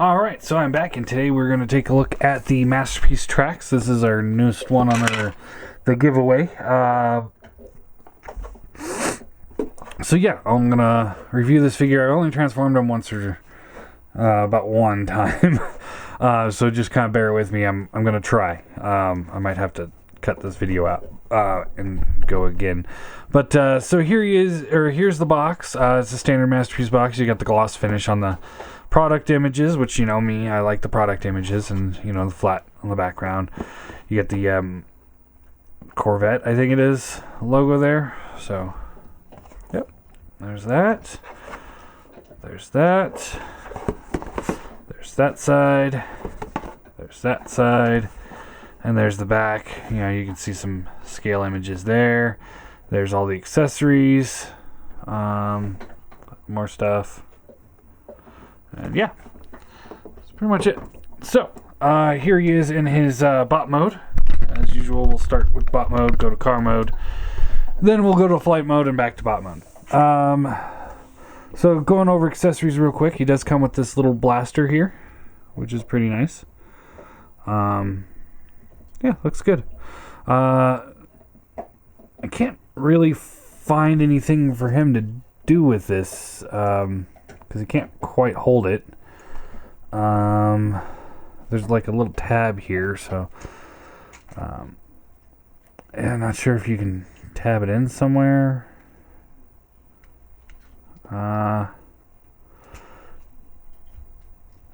Alright, so I'm back, and today we're going to take a look at the Masterpiece Tracks. This is our newest one on the giveaway. So yeah, I'm going to review this figure. I only transformed him once or about one time. So just kind of bear with me. I'm going to try. I might have to cut this video out and go again. But so here he is, or here's the box. It's a standard Masterpiece box. You got the gloss finish on the product images, which, you know me, I like the product images, and, you know, the flat on the background. You get the Corvette, I think it is, logo there. So, yep, there's that. There's that. There's that side. There's that side. And there's the back. You know, you can see some scale images there. There's all the accessories. More stuff. And yeah, that's pretty much it. So, here he is in his bot mode. As usual, we'll start with bot mode, go to car mode. Then we'll go to flight mode and back to bot mode. So, going over accessories real quick. He does come with this little blaster here, which is pretty nice. Yeah, looks good. I can't really find anything for him to do with this, because he can't quite hold it. There's like a little tab here, so and I'm not sure if you can tab it in somewhere. Yeah,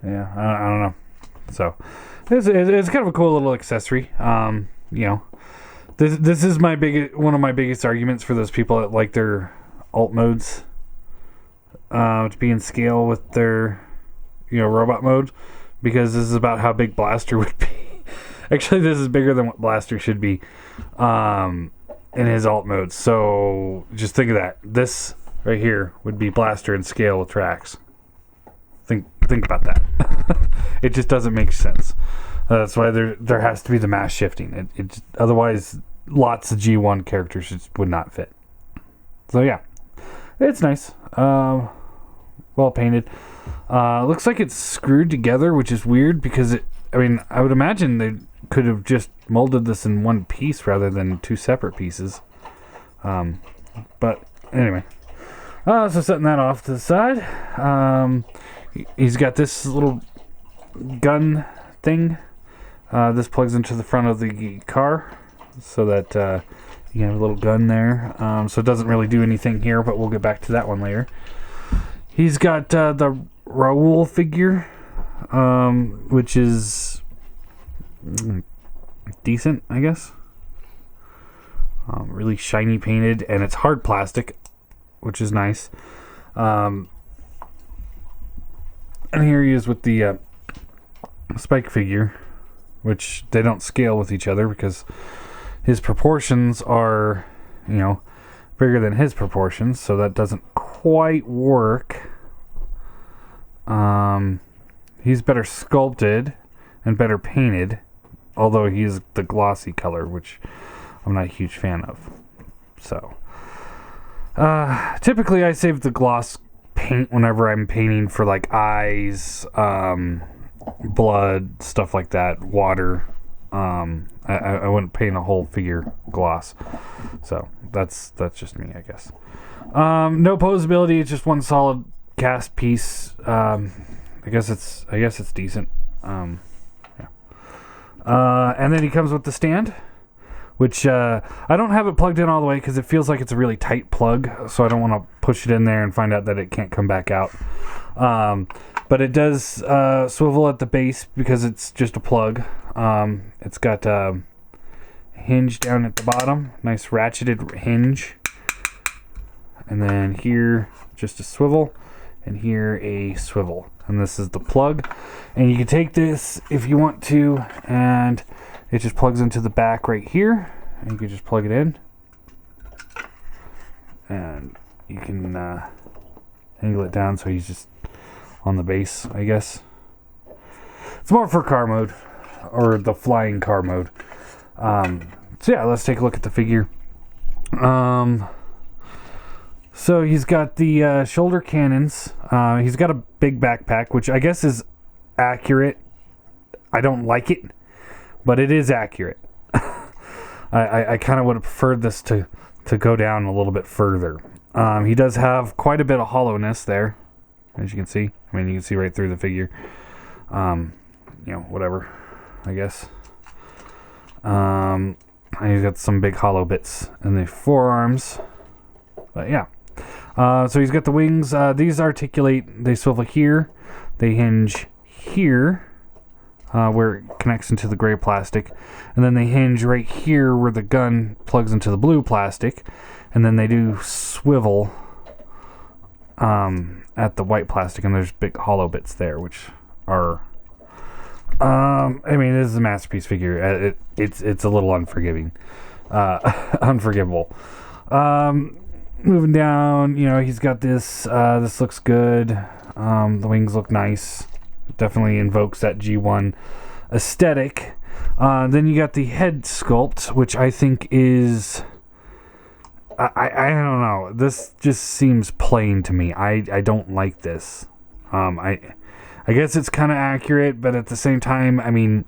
I don't know. So it's kind of a cool little accessory. You know, this is one of my biggest arguments for those people that like their alt modes to be in scale with their, you know, robot mode, because this is about how big Blaster would be. Actually, this is bigger than what Blaster should be in his alt mode. So just think of that. This right here would be Blaster in scale with Tracks. Think about that. It just doesn't make sense. That's why there has to be the mass shifting. Otherwise, lots of G1 characters just would not fit. So yeah, it's nice. Well painted. Looks like it's screwed together, which is weird because I would imagine they could have just molded this in one piece rather than two separate pieces. But anyway, so setting that off to the side. He's got this little gun thing. This plugs into the front of the car so that you can have a little gun there. So it doesn't really do anything here, but we'll get back to that one later. He's got the Raoul figure, which is decent, I guess. Really shiny painted, and it's hard plastic, which is nice. And here he is with the Spike figure, which they don't scale with each other because his proportions are, you know, bigger than his proportions, so that doesn't quite work. He's better sculpted and better painted, although he's the glossy color, which I'm not a huge fan of. So typically I save the gloss paint whenever I'm painting for like eyes, blood, stuff like that, water. I wouldn't paint a whole figure gloss. So that's just me, I guess. No posability, it's just one solid cast piece. I guess it's decent. Yeah. And then he comes with the stand, which I don't have it plugged in all the way because it feels like it's a really tight plug, so I don't want to push it in there and find out that it can't come back out. But it does swivel at the base because it's just a plug. It's got a hinge down at the bottom, nice ratcheted hinge, and then here just a swivel, and here a swivel, and this is the plug. And you can take this if you want to, and it just plugs into the back right here, and you can just plug it in, and you can angle it down so he's just on the base, I guess. It's more for car mode, or the flying car mode. So yeah, let's take a look at the figure. So he's got the shoulder cannons. He's got a big backpack, which I guess is accurate. I don't like it, but it is accurate. I kind of would have preferred this to go down a little bit further. He does have quite a bit of hollowness there, as you can see. I mean, you can see right through the figure. Whatever, I guess. And he's got some big hollow bits in the forearms. But yeah. So he's got the wings. These articulate. They swivel here. They hinge here, where it connects into the gray plastic. And then they hinge right here where the gun plugs into the blue plastic. And then they do swivel at the white plastic. And there's big hollow bits there, which are... this is a masterpiece figure. It's a little unforgiving. Unforgivable. Moving down, he's got this. This looks good. The wings look nice. Definitely invokes that G1 aesthetic. Then you got the head sculpt, which I think is... I don't know. This just seems plain to me. I don't like this. I guess it's kind of accurate, but at the same time, I mean,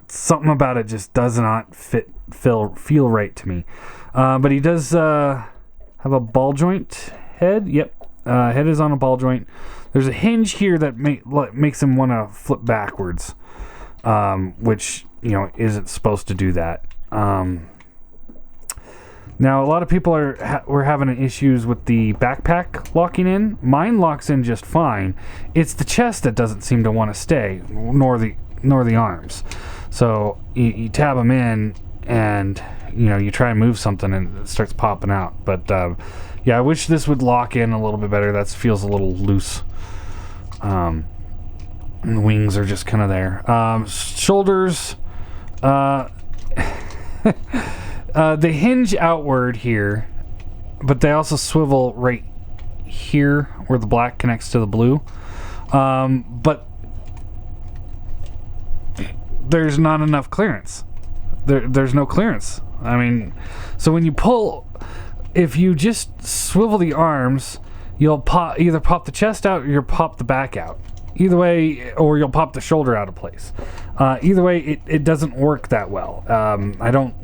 something about it just does not feel right to me. But he does have a ball joint head. Yep, head is on a ball joint. There's a hinge here that makes him want to flip backwards, which isn't supposed to do that. Now, a lot of people were having issues with the backpack locking in. Mine locks in just fine. It's the chest that doesn't seem to want to stay, nor the arms. So you tab them in, and you try and move something, and it starts popping out. But yeah, I wish this would lock in a little bit better. That feels a little loose. And the wings are just kind of there. Shoulders. They hinge outward here, but they also swivel right here where the black connects to the blue. But there's not enough clearance. There's no clearance. I mean, so when you pull, if you just swivel the arms, you'll either pop the chest out or you'll pop the back out. Either way, or you'll pop the shoulder out of place. Either way, it doesn't work that well. I don't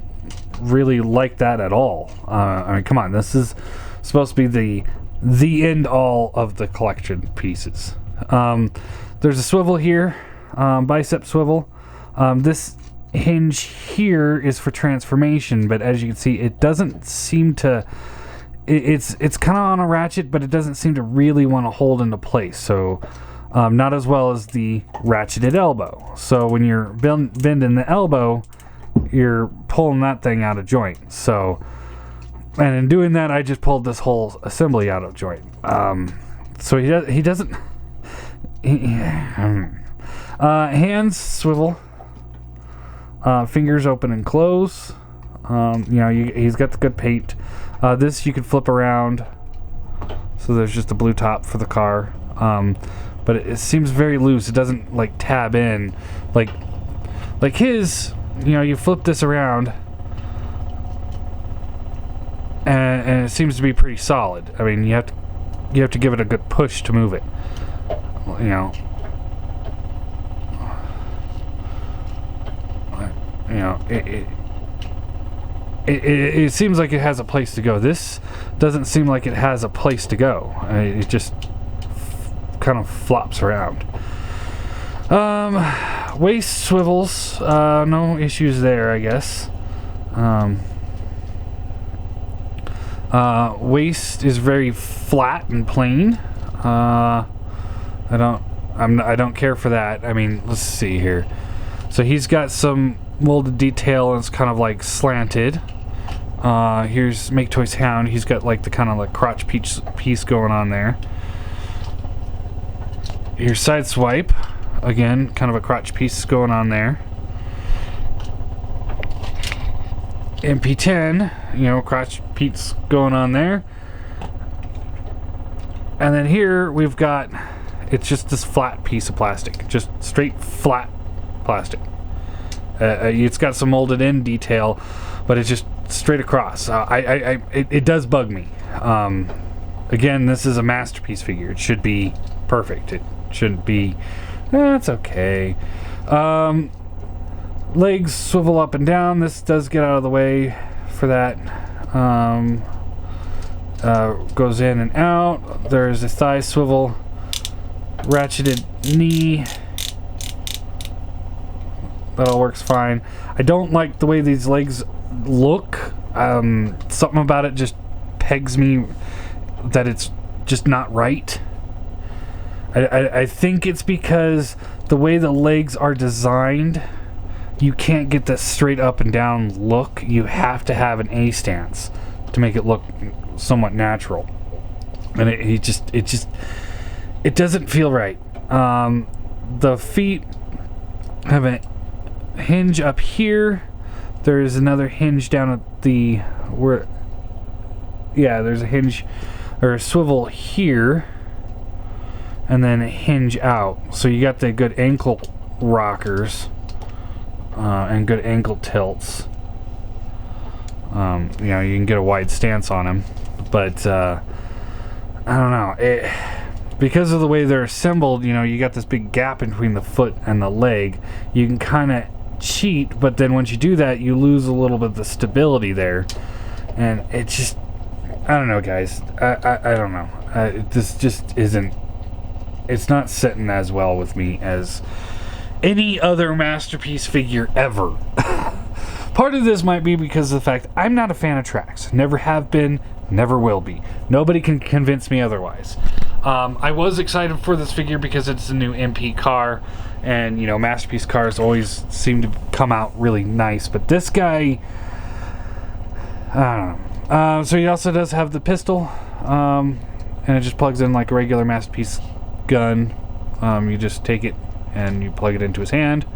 really like that at all. I mean, come on, this is supposed to be the end all of the collection pieces. There's a swivel here, bicep swivel. This hinge here is for transformation, but as you can see, it doesn't seem to... It's kind of on a ratchet, but it doesn't seem to really want to hold into place. So not as well as the ratcheted elbow. So when you're bending the elbow, you're pulling that thing out of joint. So, and in doing that, I just pulled this whole assembly out of joint. So he doesn't... hands swivel. Fingers open and close. He's got the good paint. This you can flip around. So there's just a blue top for the car. But it seems very loose. It doesn't like tab in. Like his, you flip this around. And it seems to be pretty solid. I mean, you have to give it a good push to move it. It seems like it has a place to go. This doesn't seem like it has a place to go. It just kind of flops around. Waist swivels, no issues there, I guess. Waist is very flat and plain. I don't care for that. I mean, let's see here. So he's got some molded detail, and it's kind of like slanted. Here's Make Toys Hound. He's got like the kind of like crotch piece going on there. Here's Sideswipe. Again, kind of a crotch piece going on there. MP10, crotch piece going on there. And then here we've got, it's just this flat piece of plastic. Just straight flat plastic. It's got some molded in detail, but it's just straight across. It does bug me. Again, this is a masterpiece figure. It should be perfect. shouldn't be. It's okay. Legs swivel up and down. This does get out of the way for that. Goes in and out. There's a thigh swivel, ratcheted knee. That all works fine. I don't like the way these legs look. Something about it just pegs me that it's just not right. I think it's because the way the legs are designed, you can't get the straight up and down look. You have to have an A stance to make it look somewhat natural, and it doesn't feel right. The feet have a hinge up here. There's another hinge down at the there's a hinge or a swivel here, and then a hinge out. So you got the good ankle rockers and good ankle tilts. You can get a wide stance on them, but I don't know. Because of the way they're assembled, you got this big gap between the foot and the leg. You can kind of cheat, but then once you do that, you lose a little bit of the stability there, and it just, I don't know, guys. I don't know. This just isn't. It's not sitting as well with me as any other Masterpiece figure ever. Part of this might be because of the fact I'm not a fan of tracks. Never have been, never will be. Nobody can convince me otherwise. I was excited for this figure because it's a new MP car, and Masterpiece cars always seem to come out really nice. But this guy, I don't know. So he also does have the pistol, and it just plugs in like a regular Masterpiece gun. You just take it and you plug it into his hand,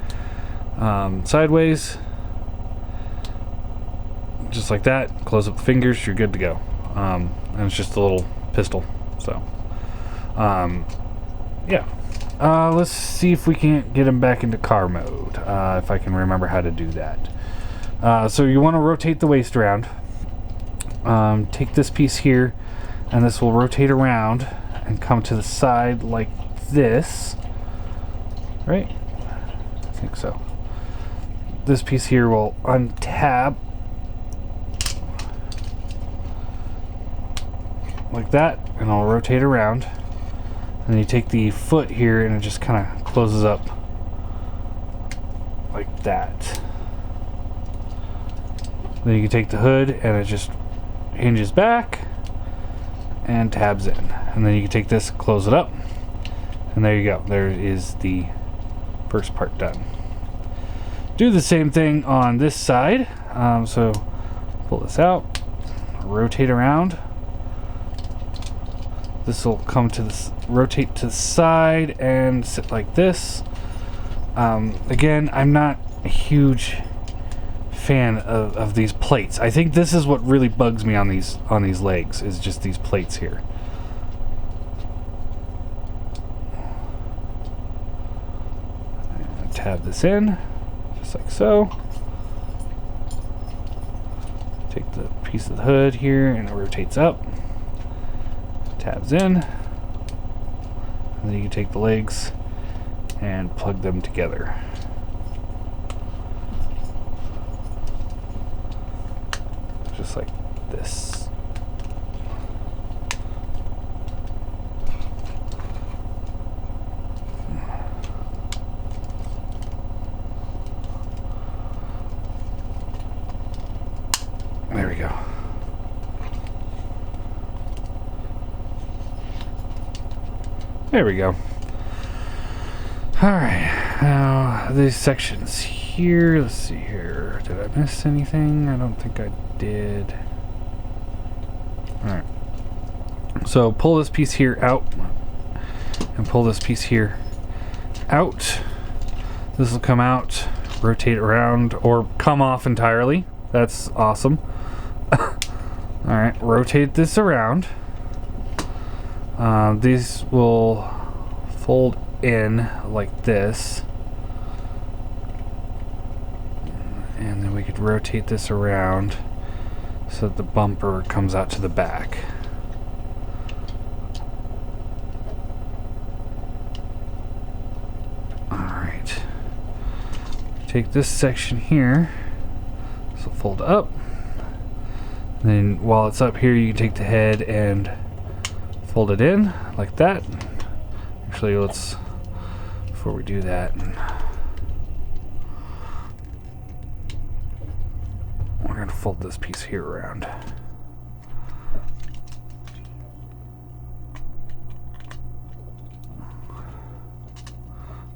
sideways, just like that. Close up the fingers, you're good to go. And it's just a little pistol. So let's see if we can't get him back into car mode, if I can remember how to do that. So you want to rotate the waist around. Take this piece here, and this will rotate around and come to the side like this, right? I think so. This piece here will untab like that, and I'll rotate around. And then you take the foot here and it just kind of closes up like that. Then you can take the hood and it just hinges back and tabs in. And then you can take this, close it up, and there you go. There is the first part done. Do the same thing on this side. So pull this out, rotate around. This will come to this, rotate to the side and sit like this. Again, I'm not a huge fan of these plates. I think this is what really bugs me on these legs, is just these plates here. And tab this in, just like so. Take the piece of the hood here and it rotates up. Tabs in, and then you can take the legs and plug them together. Just like this. There we go. There we go. Alright, now these sections here, let's see here. Did I miss anything? I don't think I did. Alright. So pull this piece here out and pull this piece here out. This will come out, rotate around, or come off entirely. That's awesome. Alright, rotate this around. These will fold in like this, and then we could rotate this around so that the bumper comes out to the back. Alright. Take this section here. This will fold up. And then while it's up here, you can take the head and fold it in like that. Actually, let's, before we do that, we're going to fold this piece here around.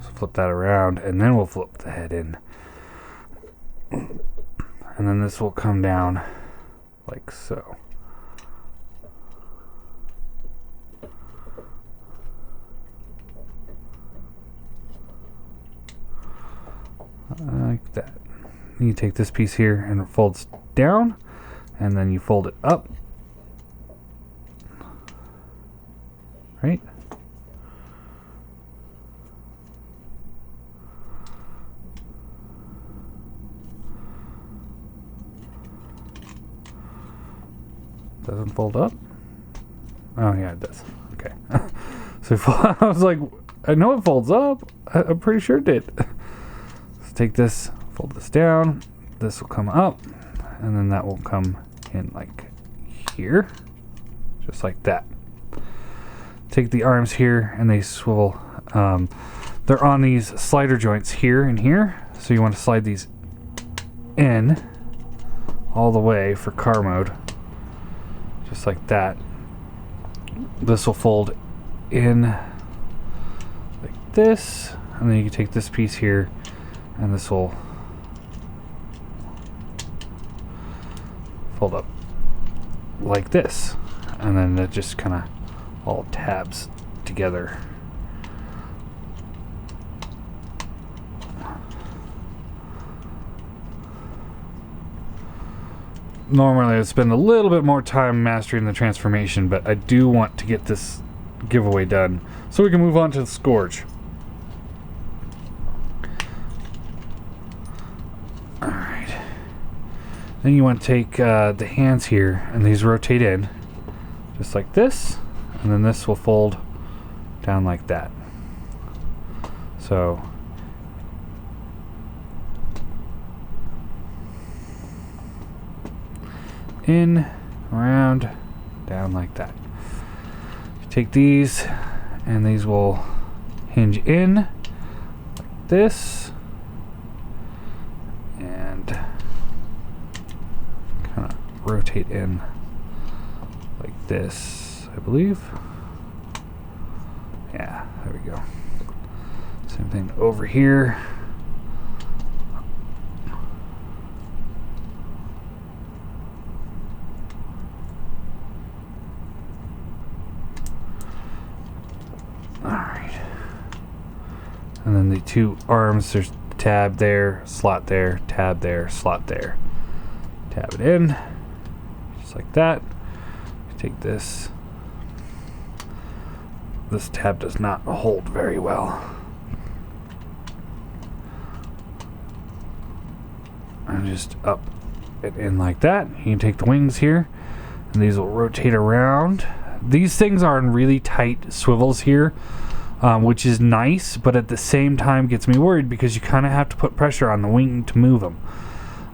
So flip that around, and then we'll flip the head in. And then this will come down like so. Like that. You take this piece here and it folds down, and then you fold it up. Right? Doesn't fold up? Oh yeah, it does. Okay. So I was like, I know it folds up. I'm pretty sure it did. Let's take this, fold this down. This will come up, and then that will come in like here, just like that. Take the arms here, and they swivel. They're on these slider joints here and here, so you want to slide these in all the way for car mode. Just like that. This will fold in like this, and then you can take this piece here, and this will fold up like this, and then it just kind of all tabs together. Normally I'd spend a little bit more time mastering the transformation, but I do want to get this giveaway done so we can move on to the Scourge. Alright. Then you want to take the hands here, and these rotate in just like this, and then this will fold down like that. So in, around, down like that. Take these, and these will hinge in like this, and kind of rotate in like this, I believe. Yeah, there we go. Same thing over here. And then the two arms, there's tab there, slot there, tab there, slot there. Tab it in, just like that. Take this. This tab does not hold very well. And just up it in like that. You can take the wings here, and these will rotate around. These things are in really tight swivels here. Which is nice, but at the same time gets me worried because you kind of have to put pressure on the wing to move them.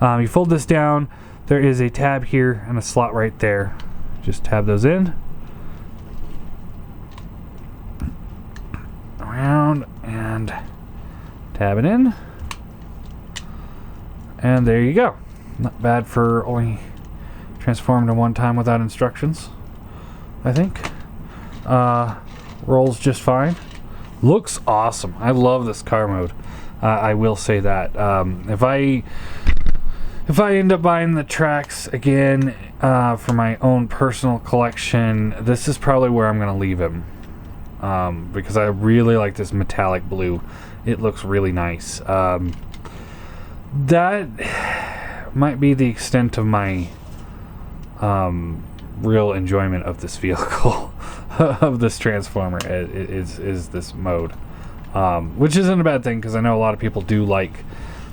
You fold this down, there is a tab here and a slot right there. Just tab those in. Around and tab it in. And there you go. Not bad for only transforming to one time without instructions, I think. Rolls just fine. Looks awesome. I love this car mode. I will say that. If I end up buying the tracks again for my own personal collection, this is probably where I'm going to leave him. Because I really like this metallic blue. It looks really nice. That might be the extent of my real enjoyment of this vehicle. Of this transformer is this mode, which isn't a bad thing because I know a lot of people do like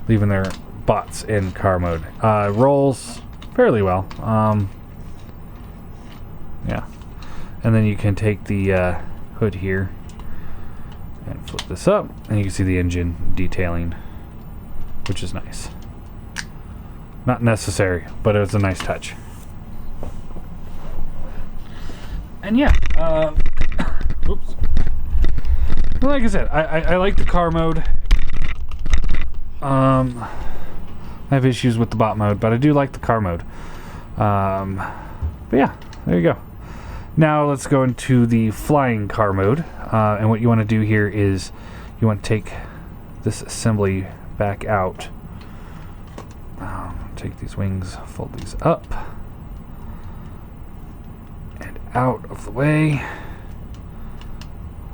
leaving their bots in car mode. Rolls fairly well. Yeah, and then you can take the hood here And flip this up, and you can see the engine detailing, which is nice. Not necessary, but it was a nice touch. And yeah, oops. Like I said, I like the car mode. I have issues with the bot mode, but I do like the car mode. But yeah, there you go. Now let's go into the flying car mode. And what you want to do here is you want to take this assembly back out. Take these wings, fold these up and out of the way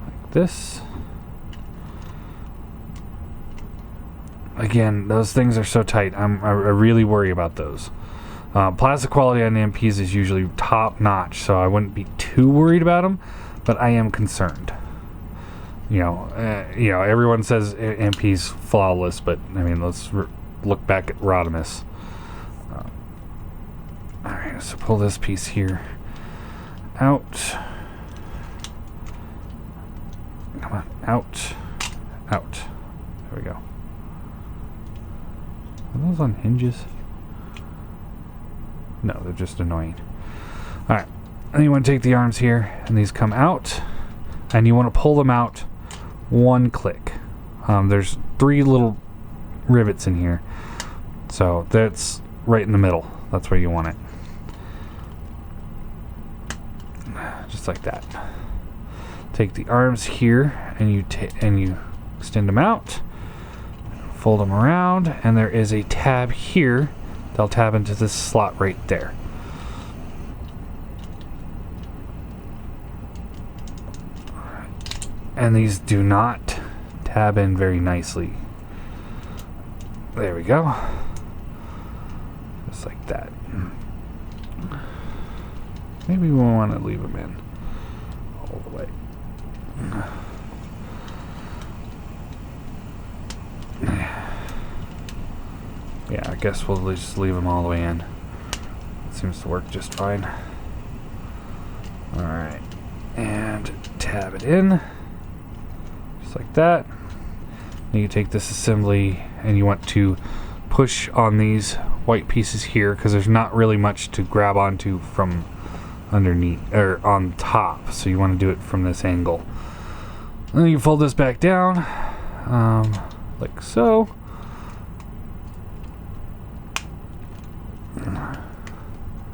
like this. Again, those things are so tight. I really worry about those. Plastic quality on the MPs is usually top notch, so I wouldn't be too worried about them, but I am concerned. You know, everyone says MP's flawless, but I mean, let's look back at Rodimus. All right, so pull this piece here out. Come on, out. There we go. Are those on hinges? No, they're just annoying. All right, and you want to take the arms here, and these come out, and you want to pull them out one click. There's 3 little rivets in here, so that's right in the middle. That's where you want it. Just like that. Take the arms here, and you extend them out, fold them around, and there is a tab here. They'll tab into this slot right there. And these do not tab in very nicely. There we go. Just like that. Maybe we want to leave them in all the way. Yeah, I guess we'll just leave them all the way in. It seems to work just fine. Alright. And tab it in. Just like that. Then you take this assembly and you want to push on these white pieces here because there's not really much to grab onto from underneath or on top, so you want to do it from this angle. And then you fold this back down like so.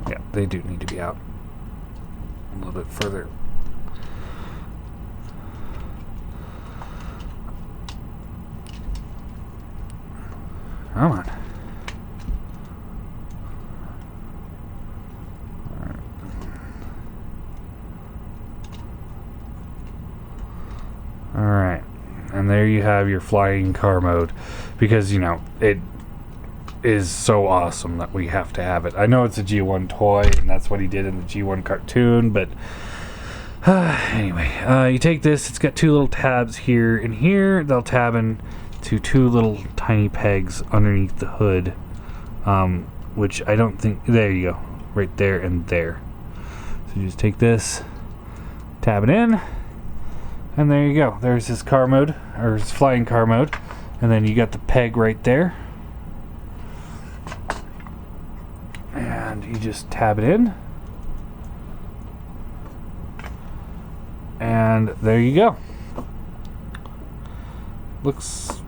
Yeah, they do need to be out a little bit further. Come on. Alright. And there you have your flying car mode. Because, you know, it is so awesome that we have to have it. I know it's a G1 toy, and that's what he did in the G1 cartoon, but anyway, you take this, it's got 2 little tabs here and here. They'll tab in to 2 little tiny pegs underneath the hood, which I don't think, there you go, right there and there. So you just take this, tab it in, and there you go. There's his car mode, or his flying car mode, and then you got the peg right there. And you just tab it in. And there you go. Looks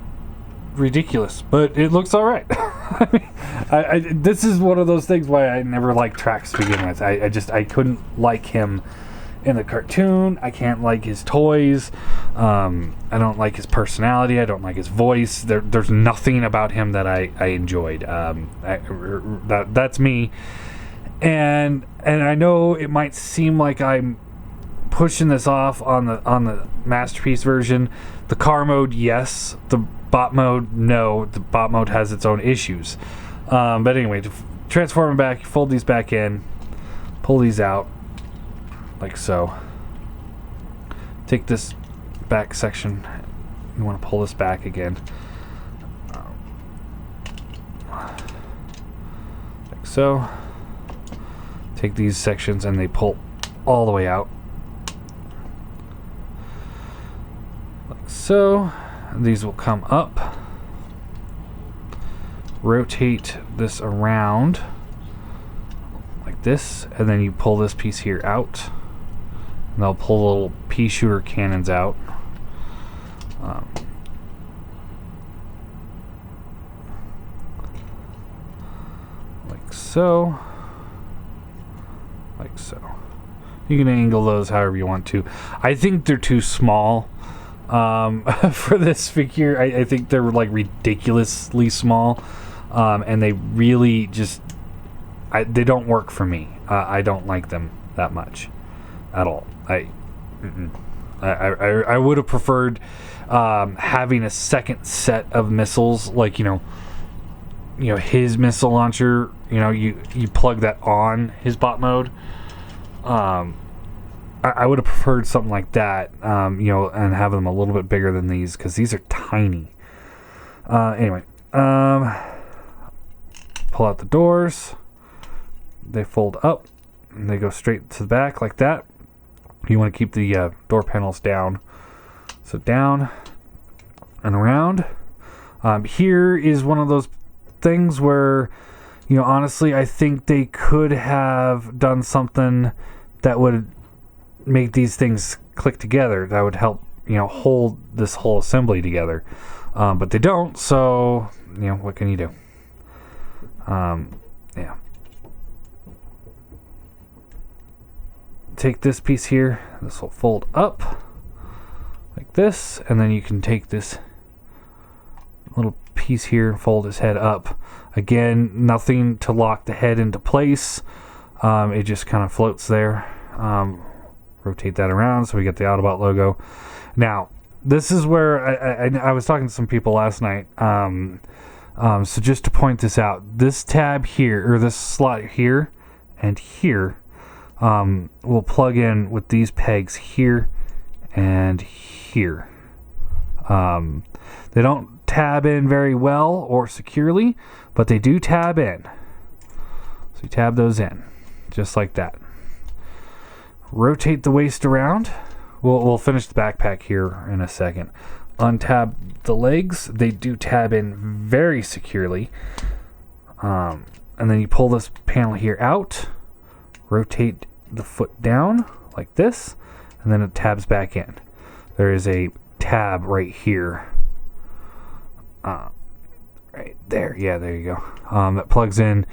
ridiculous, but it looks alright. I mean, this is one of those things why I never liked Trax to begin with. I couldn't like him in the cartoon. I can't like his toys. I don't like his personality. I don't like his voice. There's nothing about him that I enjoyed. That's me. And I know it might seem like I'm pushing this off on the Masterpiece version. The car mode, yes. The bot mode, no. The bot mode has its own issues. But anyway, to transform them back, fold these back in, pull these out like so. Take this back section. You want to pull this back again. Like so. Take these sections and they pull all the way out. Like so. These will come up. Rotate this around like this, and then you pull this piece here out. And they'll pull little pea shooter cannons out. Like so. Like so. You can angle those however you want to. I think they're too small for this figure. I think they're like ridiculously small. And they really just... they don't work for me. I don't like them that much at all. I would have preferred having a second set of missiles, like you know his missile launcher. You plug that on his bot mode. I would have preferred something like that. And have them a little bit bigger than these, because these are tiny. Anyway, pull out the doors. They fold up and they go straight to the back like that. You want to keep the door panels down. So down and around. Here is one of those things where, honestly, I think they could have done something that would make these things click together. That would help, hold this whole assembly together. But they don't, so, what can you do? Yeah. Take this piece here. This will fold up like this, and then you can take this little piece here and fold his head up. Again, nothing to lock the head into place. It just kind of floats there. Rotate that around so we get the Autobot logo. Now, this is where I was talking to some people last night. So just to point this out, this tab here, or this slot here and here, will plug in with these pegs here and here. They don't tab in very well or securely, but they do tab in. So you tab those in, just like that. Rotate the waist around. We'll finish the backpack here in a second. Untab the legs. They do tab in very securely. And then you pull this panel here out. Rotate the foot down like this, and then it tabs back in. There is a tab right here. Right there. Yeah, there you go. That plugs in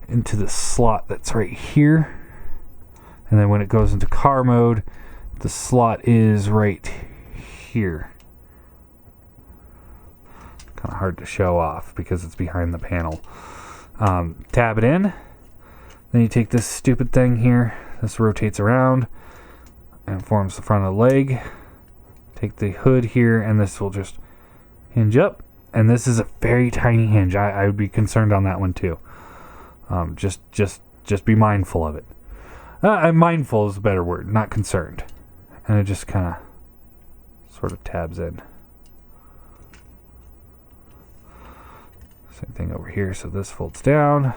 into the slot that's right here. And then when it goes into car mode, the slot is right here. Kind of hard to show off because it's behind the panel. Tab it in. Then you take this stupid thing here. This rotates around and forms the front of the leg. Take the hood here, and this will just hinge up. And this is a very tiny hinge. I would be concerned on that one too. Just be mindful of it. Mindful is a better word, not concerned. And it just kind of sort of tabs in. Same thing over here. So this folds down.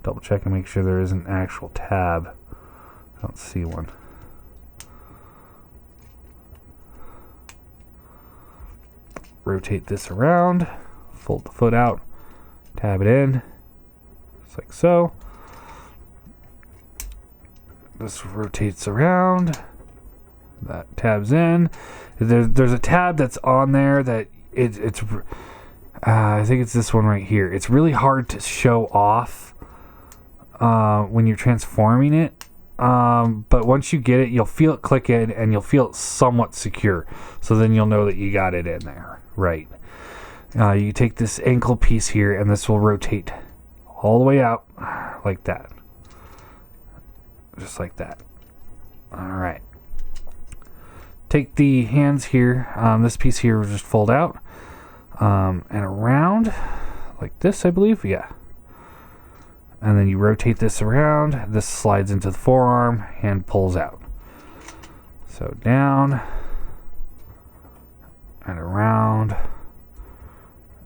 Double check and make sure there is an actual tab. I don't see one. Rotate this around. Fold the foot out. Tab it in. Just like so. This rotates around. That tabs in. There's a tab that's on there that it's I think it's this one right here. It's really hard to show off when you're transforming it. But once you get it, you'll feel it click in and you'll feel it somewhat secure. So then you'll know that you got it in there. Right. You take this ankle piece here and this will rotate all the way out like that. Just like that. Alright. Take the hands here. This piece here will just fold out. And around like this, I believe. Yeah. And then you rotate this around. This slides into the forearm. Hand pulls out. So down. And around.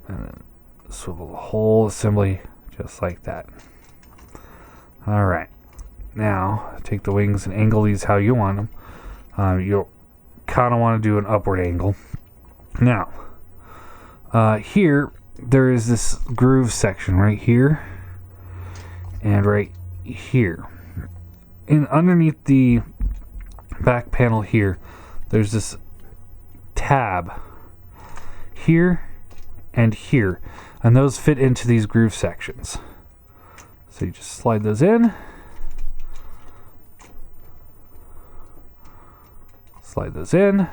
And then swivel the whole assembly just like that. Alright. Now, take the wings and angle these how you want them. You'll kind of want to do an upward angle. Now, here, there is this groove section right here and right here. And underneath the back panel here, there's this tab here and here, and those fit into these groove sections. So you just slide those in, slide those in,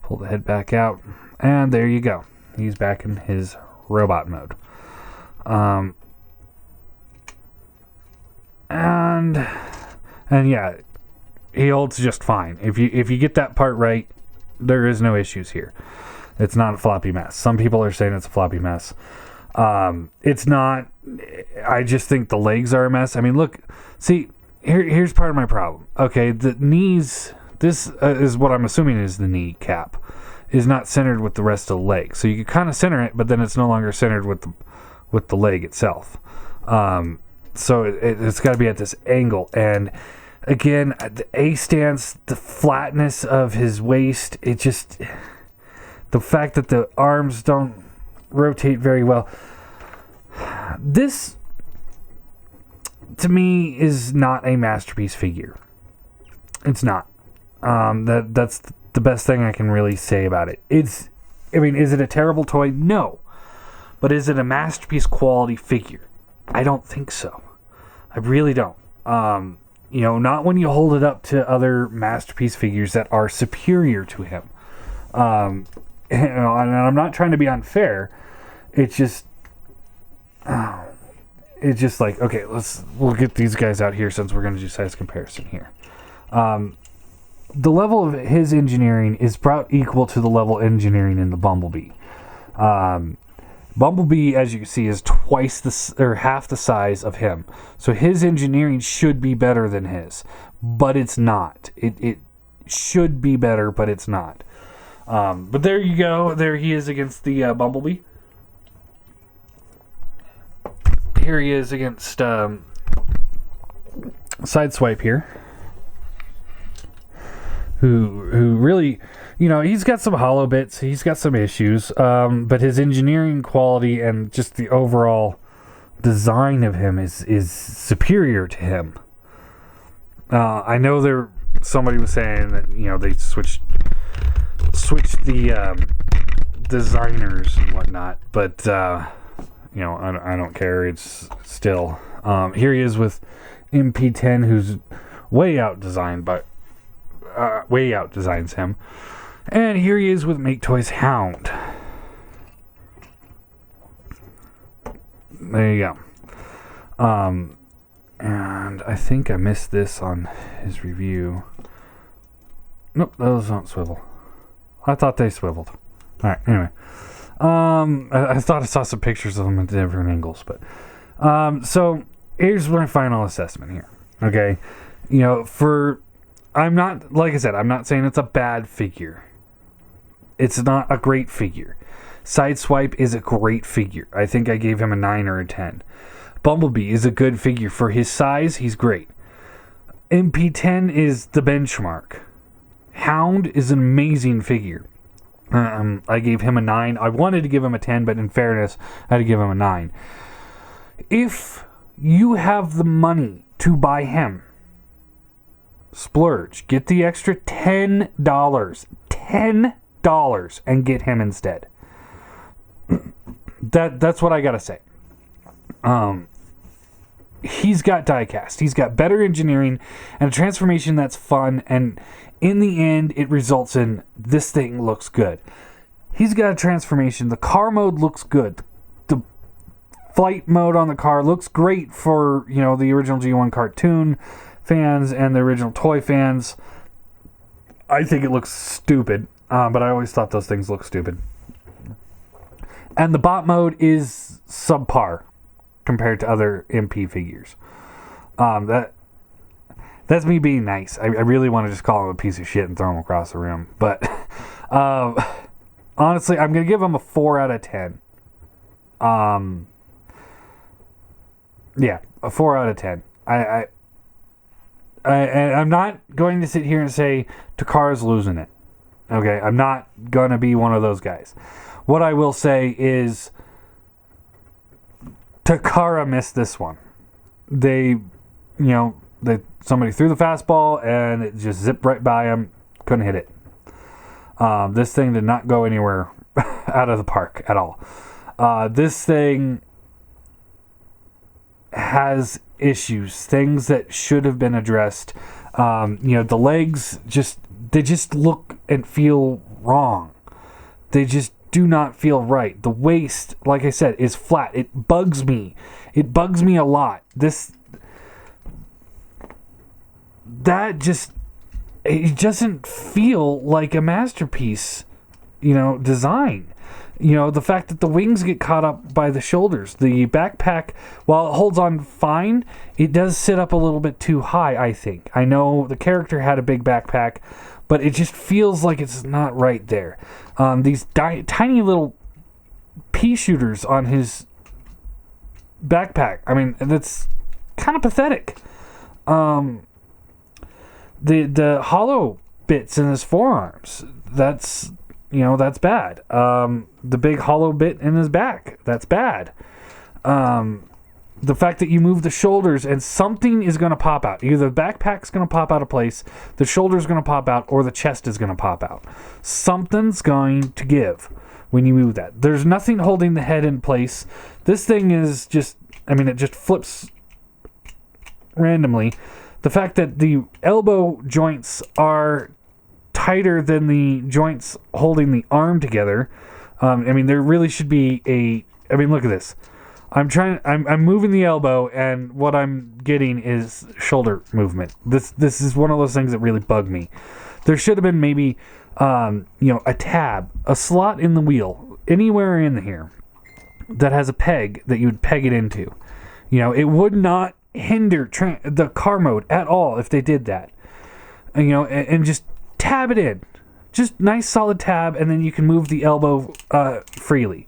pull the head back out, and there you go. He's back in his robot mode. And yeah, he holds just fine. If you get that part right, there is no issues here. It's not a floppy mess. Some people are saying it's a floppy mess. It's not. I just think the legs are a mess. I mean, look, see, here's part of my problem. Okay, the knees, this is what I'm assuming is the knee cap, is not centered with the rest of the leg. So you can kind of center it, but then it's no longer centered with the leg itself. So it's got to be at this angle. And again, the A stance, the flatness of his waist, it just, the fact that the arms don't rotate very well. This, to me, is not a masterpiece figure. It's not. That's the best thing I can really say about it. Is it a terrible toy? No. But is it a masterpiece quality figure? I don't think so. I really don't. Not when you hold it up to other masterpiece figures that are superior to him. And I'm not trying to be unfair. It's just like, okay, we'll get these guys out here since we're going to do size comparison here. The level of his engineering is about equal to the level of engineering in the Bumblebee. Bumblebee, as you can see, is half the size of him. So his engineering should be better than his, but it's not. It should be better, but it's not. But there you go. There he is against the Bumblebee. Here he is against Sideswipe here, who really, he's got some hollow bits, he's got some issues, but his engineering quality and just the overall design of him is superior to him. I know somebody was saying that they switched the designers and whatnot, but I don't care. It's still here he is with MP10, who's way out designs him, and here he is with Make Toys Hound. There you go. And I think I missed this on his review. Nope, those don't swivel. I thought they swiveled. All right. Anyway. I thought I saw some pictures of them at different angles, but so here's my final assessment here. Okay, I'm not, like I said, I'm not saying it's a bad figure. It's not a great figure. Sideswipe is a great figure. I think I gave him a 9 or a 10. Bumblebee is a good figure for his size. He's great. MP10 is the benchmark. Hound is an amazing figure. I gave him a 9. I wanted to give him a 10, but in fairness, I had to give him a 9. If you have the money to buy him, splurge. Get the extra $10. $10 and get him instead. That's what I gotta say. He's got diecast. He's got better engineering and a transformation that's fun, and in the end, it results in this thing looks good. He's got a transformation. The car mode looks good. The flight mode on the car looks great for, the original G1 cartoon fans and the original toy fans. I think it looks stupid, but I always thought those things look stupid. And the bot mode is subpar compared to other MP figures. That's me being nice. I really want to just call him a piece of shit and throw him across the room. But honestly, I'm going to give him a 4 out of 10. Yeah, a 4 out of 10. I'm not going to sit here and say Takara's losing it. Okay, I'm not going to be one of those guys. What I will say is Takara missed this one. Somebody threw the fastball and it just zipped right by him. Couldn't hit it. This thing did not go anywhere out of the park at all. This thing has issues, things that should have been addressed. The legs they just look and feel wrong. They just do not feel right. The waist, like I said, is flat. It bugs me. It bugs me a lot. It doesn't feel like a masterpiece, design. The fact that the wings get caught up by the shoulders. The backpack, while it holds on fine, it does sit up a little bit too high, I think. I know the character had a big backpack, but it just feels like it's not right there. These tiny little pea shooters on his backpack. I mean, that's kind of pathetic. The hollow bits in his forearms, that's bad. The big hollow bit in his back, that's bad. The fact that you move the shoulders and something is going to pop out. Either the backpack's going to pop out of place, the shoulder's going to pop out, or the chest is going to pop out. Something's going to give when you move that. There's nothing holding the head in place. This thing is it just flips randomly. The fact that the elbow joints are tighter than the joints holding the arm together. There really should be look at this. I'm moving the elbow, and what I'm getting is shoulder movement. This is one of those things that really bug me. There should have been maybe, a tab, a slot in the wheel, anywhere in here that has a peg that you would peg it into. It would not hinder the car mode at all if they did that. And just tab it in. Just nice solid tab, and then you can move the elbow freely.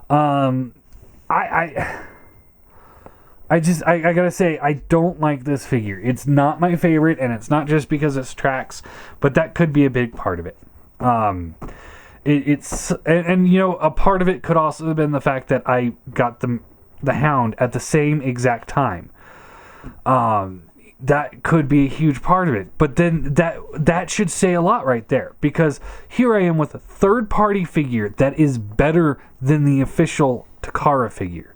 I gotta say, I don't like this figure. It's not my favorite, and it's not just because it's tracks, but that could be a big part of it. A part of it could also have been the fact that I got the Hound at the same exact time. That could be a huge part of it. But then that should say a lot right there, because here I am with a third-party figure that is better than the official Takara figure.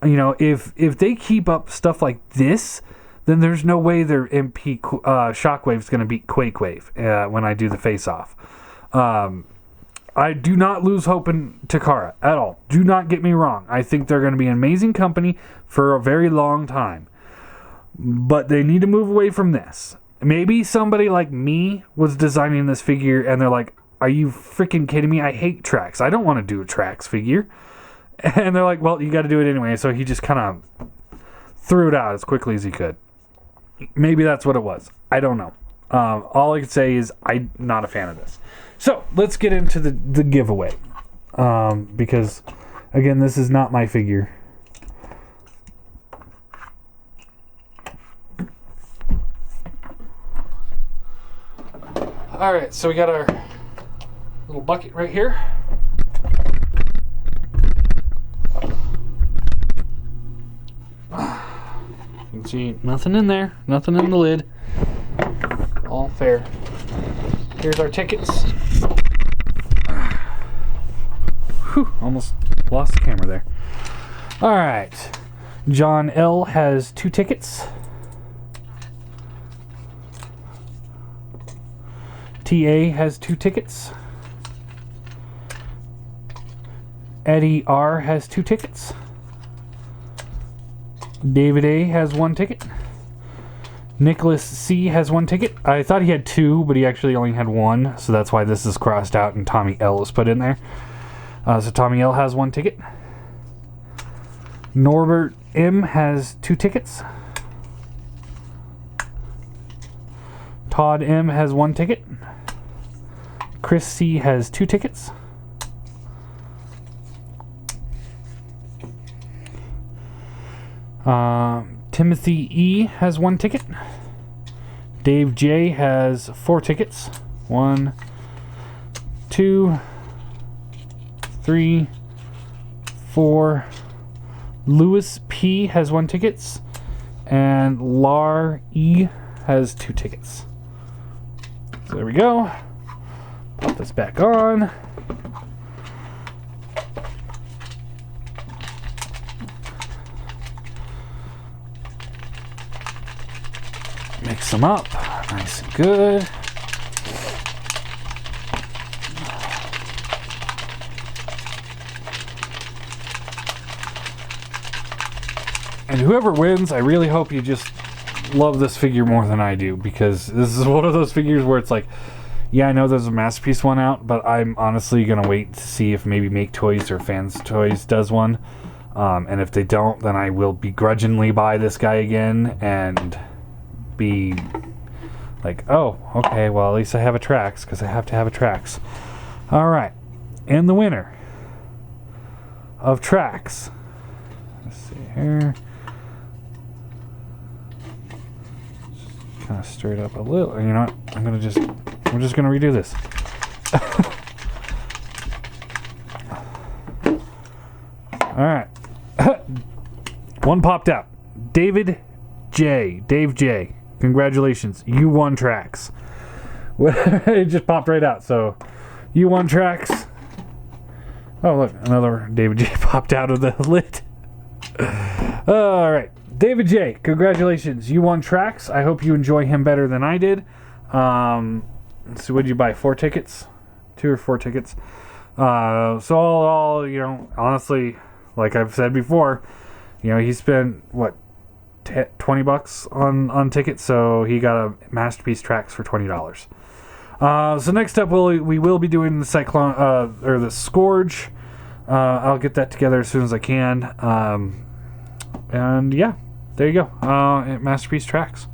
If they keep up stuff like this, then there's no way their MP Shockwave's going to beat Quake Wave when I do the face-off. I do not lose hope in Takara at all. Do not get me wrong. I think they're going to be an amazing company for a very long time. But they need to move away from this. Maybe somebody like me was designing this figure and they're like, are you freaking kidding me? I hate tracks. I don't want to do a tracks figure. And they're like, well, you got to do it anyway. So he just kind of threw it out as quickly as he could. Maybe that's what it was. I don't know. All I can say is I'm not a fan of this. So let's get into the giveaway. Because, again, this is not my figure. Alright, so we got our little bucket right here. You can see nothing in there, nothing in the lid. All fair. Here's our tickets. Whew, almost lost the camera there. Alright. John L. has 2 tickets. TA has 2 tickets. Eddie R. has 2 tickets. David A. has 1 ticket. Nicholas C. has 1 ticket. I thought he had 2, but he actually only had 1, so that's why this is crossed out and Tommy L. is put in there. So Tommy L. has 1 ticket. Norbert M. has 2 tickets. Todd M. has 1 ticket. Chris C. has 2 tickets. Timothy E. has 1 ticket. Dave J has 4 tickets. 1, 2, 3, 4. Lewis P has 1 ticket. And Lar E has 2 tickets. So there we go. Put this back on. Mix them up nice and good. And whoever wins, I really hope you just love this figure more than I do, because this is one of those figures where it's like, yeah, I know there's a Masterpiece one out, but I'm honestly going to wait to see if maybe Make Toys or Fans Toys does one. And if they don't, then I will begrudgingly buy this guy again and be like, oh, okay, well, at least I have a Trax, because I have to have a Trax. All right. And the winner of Trax. Let's see here. Kind of stir it up a little. You know what? We're just gonna redo this. All right. One popped out. Dave J. Congratulations. You won Trax. It just popped right out. So you won Trax. Oh, look. Another David J popped out of the lid. All right. David J, congratulations. You won Trax. I hope you enjoy him better than I did. So what did you buy? 4 tickets? 2 or 4 tickets? So all, you know, honestly, like I've said before, you know, he spent, what, $20 on tickets, so he got a Masterpiece Trax for $20. So next up, we will be doing the Cyclone, or the Scourge. I'll get that together as soon as I can. And yeah, there you go. Masterpiece Trax.